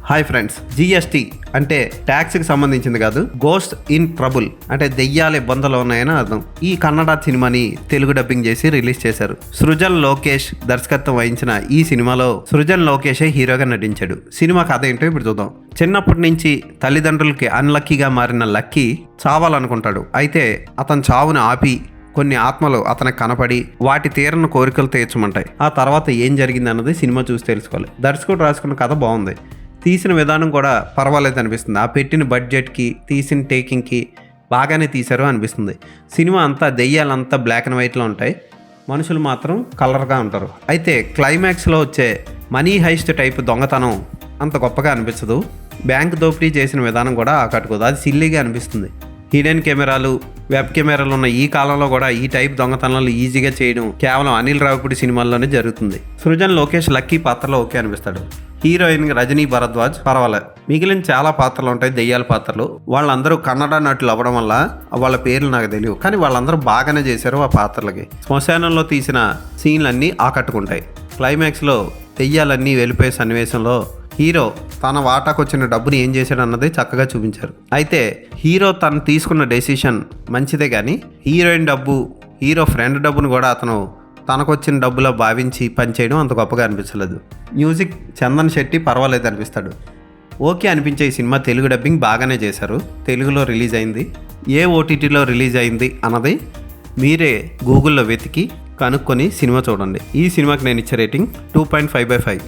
Hi friends, GST అంటే ట్యాక్స్కి సంబంధించింది కాదు, గోస్ట్ ఇన్ ట్రబుల్ అంటే దెయ్యాల ఇబ్బందులు ఉన్నాయని అర్థం. ఈ కన్నడ సినిమాని తెలుగు డబ్బింగ్ చేసి రిలీజ్ చేశారు. సృజన్ లోకేష్ దర్శకత్వం వహించిన ఈ సినిమాలో సృజన్ లోకేషే హీరోగా నటించాడు. సినిమా కథ ఏంటో ఇప్పుడు చూద్దాం. చిన్నప్పటి నుంచి తల్లిదండ్రులకి అన్లక్కీగా మారిన లక్కీ చావాలనుకుంటాడు. అయితే అతని చావును ఆపి కొన్ని ఆత్మలు అతనికి కనపడి వాటి తీరని కోరికలు తీర్చమంటాయి. ఆ తర్వాత ఏం జరిగింది అన్నది సినిమా చూసి తెలుసుకోవాలి. దర్శకుడు రాసుకున్న కథ బాగుంది, తీసిన విధానం కూడా పర్వాలేదు అనిపిస్తుంది. ఆ పెట్టిన బడ్జెట్కి తీసిన టేకింగ్కి బాగానే తీశారు అనిపిస్తుంది. సినిమా అంతా దెయ్యాలంతా బ్లాక్ అండ్ వైట్లో ఉంటాయి, మనుషులు మాత్రం కలర్గా ఉంటారు. అయితే క్లైమాక్స్లో వచ్చే మనీ హైస్ట్ టైప్ దొంగతనం అంత గొప్పగా అనిపించదు. బ్యాంక్ దోపిడీ చేసిన విధానం కూడా ఆకట్టుకోదు, అది సిల్లీగా అనిపిస్తుంది. హిడెన్ కెమెరాలు, వెబ్ కెమెరాలు ఉన్న ఈ కాలంలో కూడా ఈ టైప్ దొంగతనాలు ఈజీగా చేయడం కేవలం అనిల్ రావిపూడి సినిమాల్లోనే జరుగుతుంది. సృజన్ లోకేష్ లక్కీ పాత్రలో ఓకే అనిపిస్తాడు. హీరోయిన్ రజనీ భరద్వాజ్ పర్వాలేదు. మిగిలిన చాలా పాత్రలు ఉంటాయి, దెయ్యాల పాత్రలు. వాళ్ళందరూ కన్నడ నటులు అవ్వడం వల్ల వాళ్ళ పేర్లు నాకు తెలియవు, కానీ వాళ్ళందరూ బాగానే చేశారు ఆ పాత్రలకి. శ్మశానంలో తీసిన సీన్లన్నీ ఆకట్టుకుంటాయి. క్లైమాక్స్లో దెయ్యాలన్నీ వెళ్ళిపోయే సన్నివేశంలో హీరో తన వాటాకు వచ్చిన డబ్బుని ఏం చేశాడు అన్నది చక్కగా చూపించారు. అయితే హీరో తను తీసుకున్న డెసిషన్ మంచిదే, కానీ హీరోయిన్ డబ్బు, హీరో ఫ్రెండ్ డబ్బును కూడా అతను తనకొచ్చిన డబ్బులో భావించి పనిచేయడం అంత గొప్పగా అనిపించలేదు. మ్యూజిక్ చందన్ శెట్టి పర్వాలేదు అనిపిస్తాడు. ఓకే అనిపించే ఈ సినిమా తెలుగు డబ్బింగ్ బాగానే చేశారు. తెలుగులో రిలీజ్ అయింది, ఏ ఓటీటీలో రిలీజ్ అయింది అన్నది మీరే గూగుల్లో వెతికి కనుక్కొని సినిమా చూడండి. ఈ సినిమాకి నేను ఇచ్చే రేటింగ్ 2.5/5.